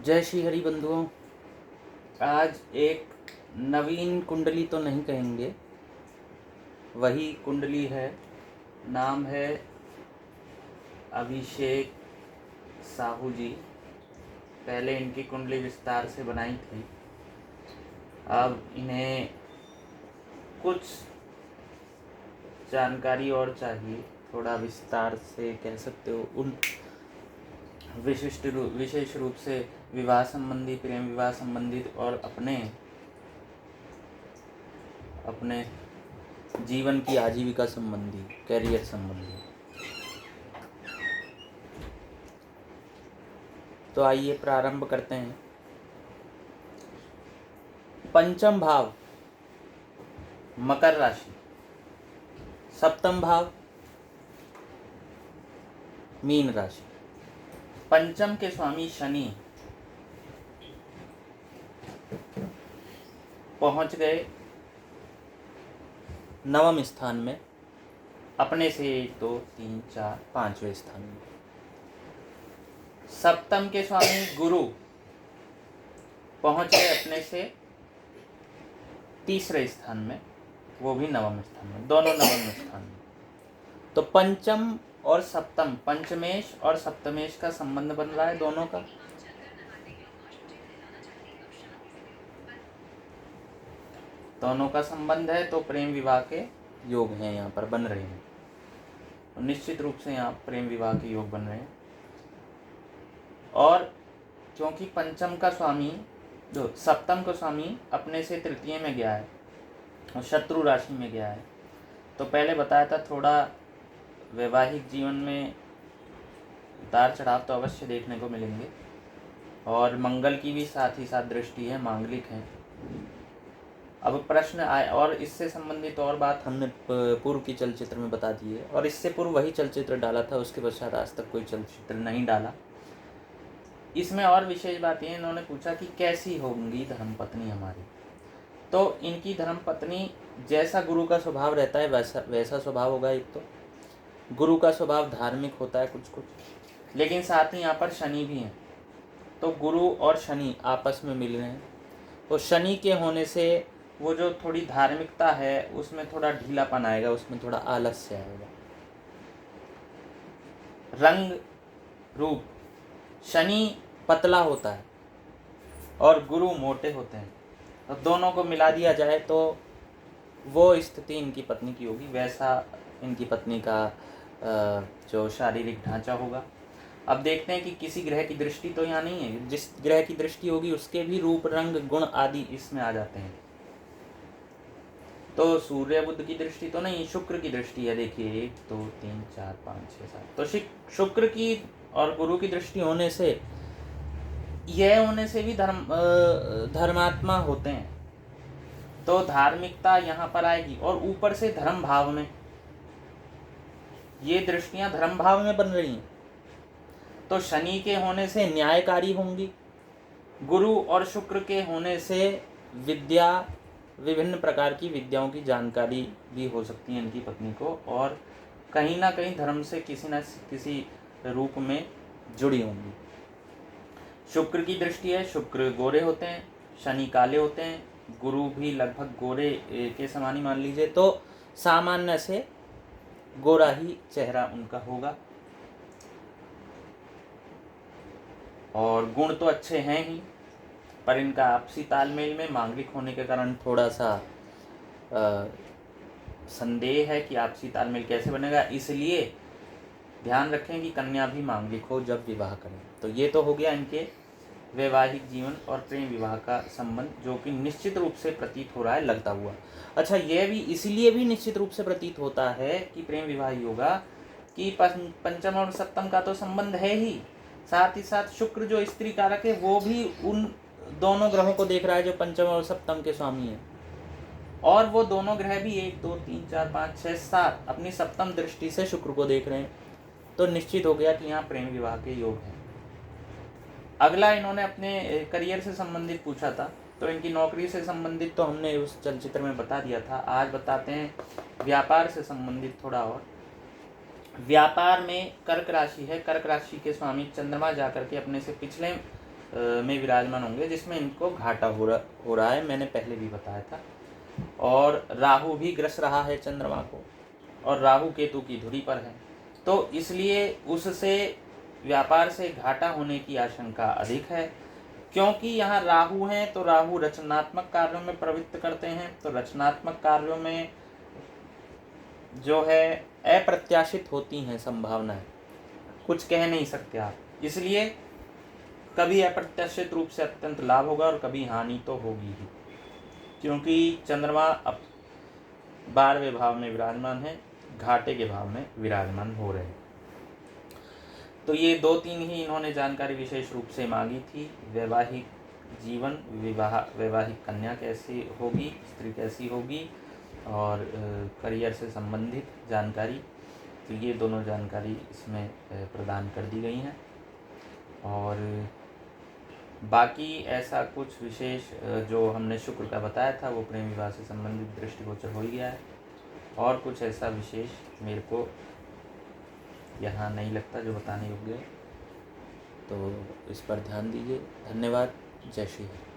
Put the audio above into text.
जय श्री हरि बंधुओं। आज एक नवीन कुंडली तो नहीं कहेंगे, वही कुंडली है। नाम है अभिषेक साहू जी। पहले इनकी कुंडली विस्तार से बनाई थी, अब इन्हें कुछ जानकारी और चाहिए, थोड़ा विस्तार से कह सकते हो। उन विशेष रूप से विवाह संबंधी, प्रेम विवाह संबंधित और अपने जीवन की आजीविका संबंधी, कैरियर संबंधी। तो आइए प्रारंभ करते हैं। पंचम भाव मकर राशि, सप्तम भाव मीन राशि। पंचम के स्वामी शनि पहुंच गए नवम स्थान में, अपने से 1, 2, 3, 4, 5वें स्थान में। सप्तम के स्वामी गुरु पहुंच गए अपने से तीसरे स्थान में, वो भी नवम स्थान में, दोनों नवम स्थान में। तो पंचम और सप्तम, पंचमेश और सप्तमेश का संबंध बन रहा है दोनों का। दोनों का संबंध है तो प्रेम विवाह के योग हैं, यहाँ पर बन रहे हैं। तो निश्चित रूप से यहाँ प्रेम विवाह के योग बन रहे हैं। और क्योंकि पंचम का स्वामी जो सप्तम का स्वामी अपने से तृतीय में गया है और शत्रु राशि में गया है, तो पहले बताया था थोड़ा वैवाहिक जीवन में उतार चढ़ाव तो अवश्य देखने को मिलेंगे। और मंगल की भी साथ ही साथ दृष्टि है, मांगलिक है। अब प्रश्न आए, और इससे संबंधित और बात हमने पूर्व की चलचित्र में बता दी है, और इससे पूर्व वही चलचित्र डाला था, उसके पश्चात आज तक कोई चलचित्र नहीं डाला। इसमें और विशेष बात ये, इन्होंने पूछा कि कैसी होंगी धर्मपत्नी हमारी। तो इनकी धर्मपत्नी जैसा गुरु का स्वभाव रहता है वैसा स्वभाव होगा। एक तो गुरु का स्वभाव धार्मिक होता है कुछ, लेकिन साथ ही यहाँ पर शनि भी हैं, तो गुरु और शनि आपस में मिल रहे हैं। तो शनि के होने से वो जो थोड़ी धार्मिकता है उसमें थोड़ा ढीलापन आएगा, उसमें थोड़ा आलस्य आएगा। रंग रूप शनि पतला होता है और गुरु मोटे होते हैं, तो दोनों को मिला दिया जाए तो वो स्थिति इनकी पत्नी की होगी, वैसा इनकी पत्नी का जो शारीरिक ढांचा होगा। अब देखते हैं कि किसी ग्रह की दृष्टि तो यहाँ नहीं है, जिस ग्रह की दृष्टि होगी उसके भी रूप, रंग, गुण आदि इसमें आ जाते हैं। तो सूर्य बुध की दृष्टि तो नहीं, शुक्र की दृष्टि है। देखिए 1, 2, 3, 4, 5, 6, 7, तो शुक्र की और गुरु की दृष्टि होने से, यह होने से भी धर्मात्मा होते हैं, तो धार्मिकता यहाँ पर आएगी। और ऊपर से धर्म भाव में, ये दृष्टियां धर्म भाव में बन रही हैं, तो शनि के होने से न्यायकारी होंगी, गुरु और शुक्र के होने से विद्या, विभिन्न प्रकार की विद्याओं की जानकारी भी हो सकती है इनकी पत्नी को, और कहीं ना कहीं धर्म से किसी न किसी रूप में जुड़ी होंगी। शुक्र की दृष्टि है, शुक्र गोरे होते हैं, शनि काले होते हैं, गुरु भी लगभग गोरे के समान ही मान लीजिए, तो सामान्य से गोरा ही चेहरा उनका होगा। और गुण तो अच्छे हैं ही, पर इनका आपसी तालमेल में मांगलिक होने के कारण थोड़ा सा संदेह है कि आपसी तालमेल कैसे बनेगा। इसलिए ध्यान रखें कि कन्या भी मांगलिक हो जब विवाह करें। तो ये तो हो गया इनके वैवाहिक जीवन और प्रेम विवाह का संबंध, जो कि निश्चित रूप से प्रतीत हो रहा है लगता हुआ। अच्छा, यह भी इसलिए भी निश्चित रूप से प्रतीत होता है कि प्रेम विवाह ही होगा कि पंचम और सप्तम का तो संबंध है ही, साथ ही साथ शुक्र जो स्त्री कारक है वो भी उन दोनों ग्रहों को देख रहा है जो पंचम और सप्तम के स्वामी हैं, और वो दोनों ग्रह भी 1, 2, 3, 4, 5, 6, 7 अपनी सप्तम दृष्टि से शुक्र को देख रहे हैं। तो निश्चित हो गया कि यहाँ प्रेम विवाह के योग हैं। अगला इन्होंने अपने करियर से संबंधित पूछा था, तो इनकी नौकरी से संबंधित तो हमने उस चलचित्र में बता दिया था। आज बताते हैं व्यापार से संबंधित थोड़ा और। व्यापार में कर्क राशि है, कर्क राशि के स्वामी चंद्रमा जाकर के अपने से पिछले में विराजमान होंगे, जिसमें इनको घाटा हो रहा है, मैंने पहले भी बताया था। और राहु भी ग्रस रहा है चंद्रमा को, और राहु केतु की धुरी पर है, तो इसलिए उससे व्यापार से घाटा होने की आशंका अधिक है। क्योंकि यहाँ राहु हैं, तो राहु रचनात्मक कार्यों में प्रवृत्त करते हैं, तो रचनात्मक कार्यों में जो है अप्रत्याशित होती हैं संभावनाएं, कुछ कह नहीं सकते आप, इसलिए कभी अप्रत्याशित रूप से अत्यंत लाभ होगा और कभी हानि तो होगी ही, क्योंकि चंद्रमा अब 12वें भाव में विराजमान है, घाटे के भाव में विराजमान हो रहे हैं। तो ये 2-3 ही इन्होंने जानकारी विशेष रूप से मांगी थी। वैवाहिक जीवन, वैवाहिक कन्या कैसी होगी, स्त्री कैसी होगी, और करियर से संबंधित जानकारी, तो ये दोनों जानकारी इसमें प्रदान कर दी गई हैं। और बाकी ऐसा कुछ विशेष जो हमने शुक्र का बताया था वो प्रेम विवाह से संबंधित दृष्टिगोचर हो ही गया है, और कुछ ऐसा विशेष मेरे को यहाँ नहीं लगता जो बताने योग्य है, तो इस पर ध्यान दीजिए। धन्यवाद। जय श्री राम।